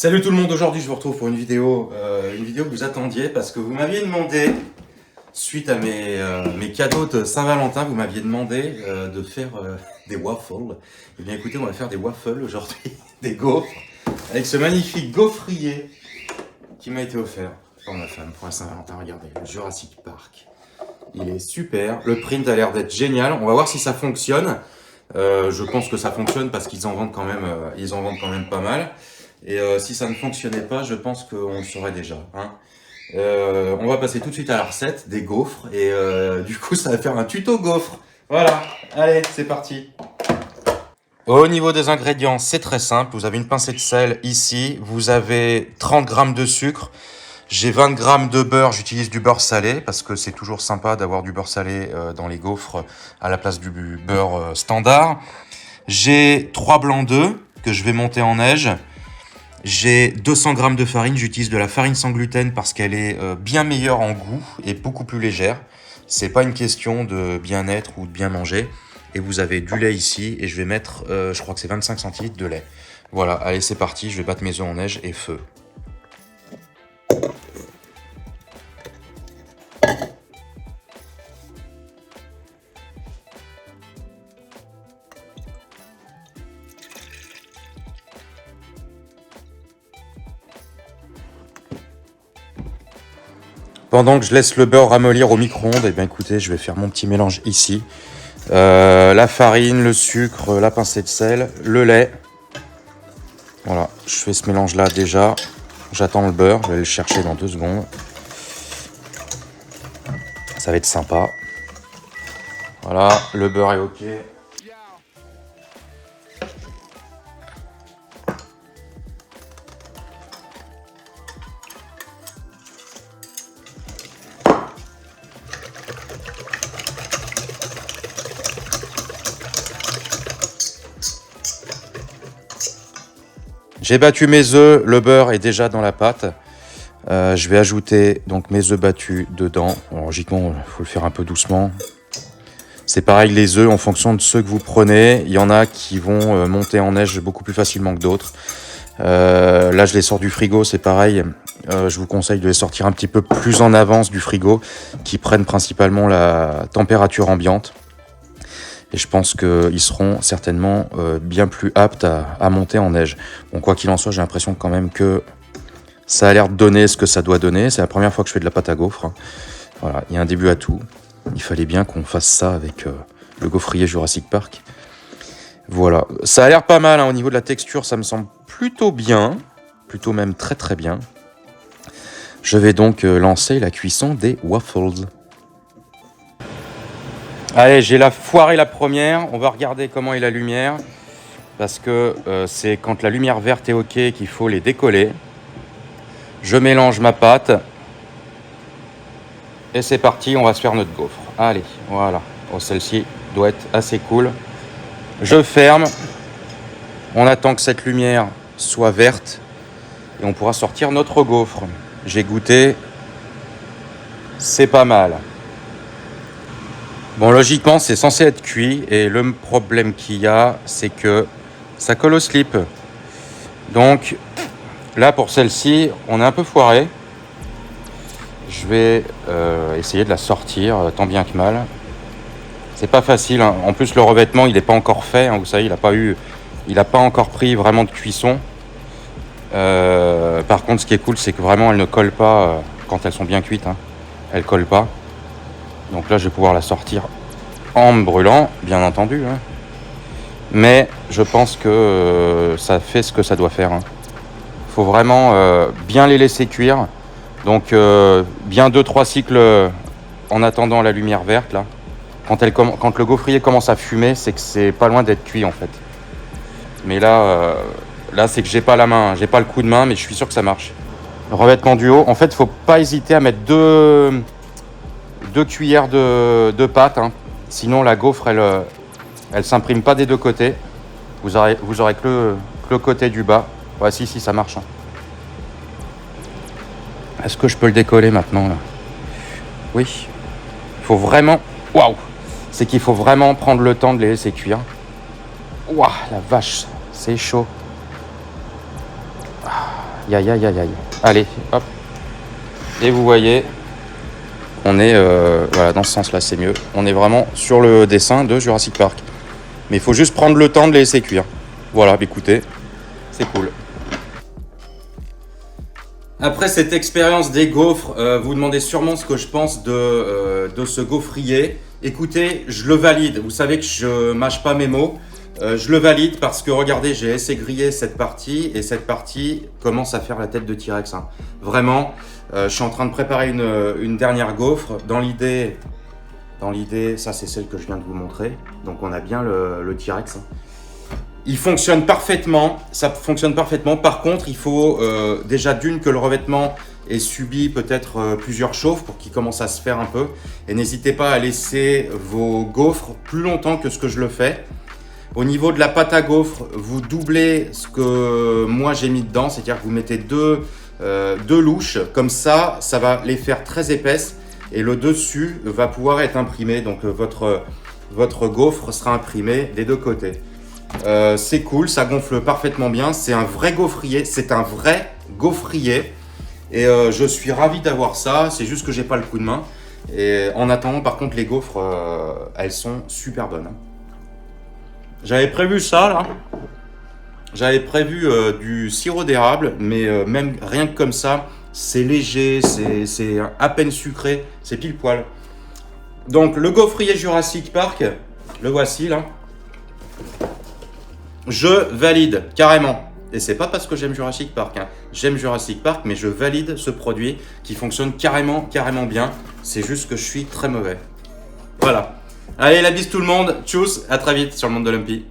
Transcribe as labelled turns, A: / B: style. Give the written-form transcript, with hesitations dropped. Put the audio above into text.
A: Salut tout le monde, aujourd'hui je vous retrouve pour une vidéo que vous attendiez parce que vous m'aviez demandé, suite à mes cadeaux de Saint-Valentin, vous m'aviez demandé de faire des waffles. Et bien écoutez, on va faire des waffles aujourd'hui, des gaufres, avec ce magnifique gaufrier qui m'a été offert par ma femme pour la Saint-Valentin. Regardez, le Jurassic Park. Il est super, le print a l'air d'être génial, on va voir si ça fonctionne. Je pense que ça fonctionne parce qu'ils en vendent quand même pas mal. Et si ça ne fonctionnait pas, je pense qu'on le saurait déjà. Hein. On va passer tout de suite à la recette des gaufres. Et du coup, ça va faire un tuto gaufre. Voilà, allez, c'est parti. Au niveau des ingrédients, c'est très simple. Vous avez une pincée de sel ici. Vous avez 30 grammes de sucre. J'ai 20 grammes de beurre. J'utilise du beurre salé parce que c'est toujours sympa d'avoir du beurre salé dans les gaufres à la place du beurre standard. J'ai 3 blancs d'œufs que je vais monter en neige. J'ai 200 grammes de farine, j'utilise de la farine sans gluten parce qu'elle est bien meilleure en goût et beaucoup plus légère. C'est pas une question de bien-être ou de bien manger. Et vous avez du lait ici et je vais mettre, je crois que c'est 25 centilitres de lait. Voilà, allez c'est parti, je vais battre mes œufs en neige et feu. Pendant que je laisse le beurre ramollir au micro-ondes, eh bien écoutez, je vais faire mon petit mélange ici. La farine, le sucre, la pincée de sel, le lait. Voilà, je fais ce mélange-là déjà. J'attends le beurre, je vais le chercher dans 2 secondes. Ça va être sympa. Voilà, le beurre est ok. J'ai battu mes œufs, le beurre est déjà dans la pâte. Je vais ajouter donc mes œufs battus dedans. Bon, logiquement, il faut le faire un peu doucement. C'est pareil, les œufs, en fonction de ceux que vous prenez, il y en a qui vont monter en neige beaucoup plus facilement que d'autres. Là, je les sors du frigo, c'est pareil. Je vous conseille de les sortir un petit peu plus en avance du frigo, qui prennent principalement la température ambiante. Et je pense qu'ils seront certainement bien plus aptes à monter en neige. Bon, quoi qu'il en soit, j'ai l'impression quand même que ça a l'air de donner ce que ça doit donner. C'est la première fois que je fais de la pâte à gaufres. Hein. Voilà, il y a un début à tout. Il fallait bien qu'on fasse ça avec le gaufrier Jurassic Park. Voilà, ça a l'air pas mal hein. Au niveau de la texture, ça me semble plutôt bien. Plutôt même très très bien. Je vais donc lancer la cuisson des waffles. Allez, j'ai foiré la première. On va regarder comment est la lumière. Parce que c'est quand la lumière verte est OK qu'il faut les décoller. Je mélange ma pâte. Et c'est parti, on va se faire notre gaufre. Allez, voilà. Oh, celle-ci doit être assez cool. Je ferme. On attend que cette lumière soit verte. Et on pourra sortir notre gaufre. J'ai goûté. C'est pas mal. Bon, logiquement, c'est censé être cuit et le problème qu'il y a, c'est que ça colle au slip. Donc, là, pour celle-ci, on est un peu foiré. Je vais essayer de la sortir, tant bien que mal. C'est pas facile. Hein. En plus, le revêtement, il n'est pas encore fait. Hein. Vous savez, il n'a pas encore pris vraiment de cuisson. Par contre, ce qui est cool, c'est que vraiment, elles ne collent pas quand elles sont bien cuites. Hein. Elles collent pas. Donc là, je vais pouvoir la sortir en me brûlant, bien entendu. Hein. Mais je pense que ça fait ce que ça doit faire. Hein. Faut vraiment bien les laisser cuire. Donc bien 2-3 cycles en attendant la lumière verte. Là. Quand le gaufrier commence à fumer, c'est que c'est pas loin d'être cuit en fait. Mais là, c'est que j'ai pas la main, j'ai pas le coup de main, mais je suis sûr que ça marche. Le revêtement du haut, en fait, faut pas hésiter à mettre 2 cuillères de pâte, hein. Sinon la gaufre elle s'imprime pas des 2 côtés. Vous aurez que le côté du bas. Ouais, si ça marche. Hein. Est-ce que je peux le décoller maintenant là? Oui. Il faut vraiment. Waouh! C'est qu'il faut vraiment prendre le temps de les laisser cuire. Waouh, la vache, c'est chaud. Aïe, aïe, aïe, aïe. Allez, hop. Et vous voyez, on est voilà, dans ce sens-là, c'est mieux. On est vraiment sur le dessin de Jurassic Park. Mais il faut juste prendre le temps de les laisser cuire. Voilà, écoutez, c'est cool. Après cette expérience des gaufres, vous demandez sûrement ce que je pense de ce gaufrier. Écoutez, je le valide. Vous savez que je mâche pas mes mots. Je le valide parce que regardez, j'ai laissé griller cette partie et cette partie commence à faire la tête de T-Rex. Hein. Vraiment, je suis en train de préparer une dernière gaufre. Dans l'idée, ça c'est celle que je viens de vous montrer. Donc on a bien le T-Rex. Hein. Il fonctionne parfaitement, ça fonctionne parfaitement. Par contre, il faut déjà d'une que le revêtement ait subi peut-être plusieurs chauffes pour qu'il commence à se faire un peu. Et n'hésitez pas à laisser vos gaufres plus longtemps que ce que je le fais. Au niveau de la pâte à gaufres, vous doublez ce que moi j'ai mis dedans, c'est-à-dire que vous mettez deux louches. Comme ça, ça va les faire très épaisses et le dessus va pouvoir être imprimé. Donc votre gaufre sera imprimée des deux côtés. C'est cool, ça gonfle parfaitement bien. C'est un vrai gaufrier, et je suis ravi d'avoir ça. C'est juste que j'ai pas le coup de main. Et en attendant, par contre, les gaufres, elles sont super bonnes. Hein. J'avais prévu ça là. J'avais prévu du sirop d'érable, mais même rien que comme ça, c'est léger, c'est à peine sucré, c'est pile poil. Donc le gaufrier Jurassic Park, le voici là. Je valide carrément. Et c'est pas parce que j'aime Jurassic Park. Hein. J'aime Jurassic Park, mais je valide ce produit qui fonctionne carrément bien. C'est juste que je suis très mauvais. Voilà. Allez, la bise tout le monde. Tchuss, à très vite sur le monde de l'Umpy.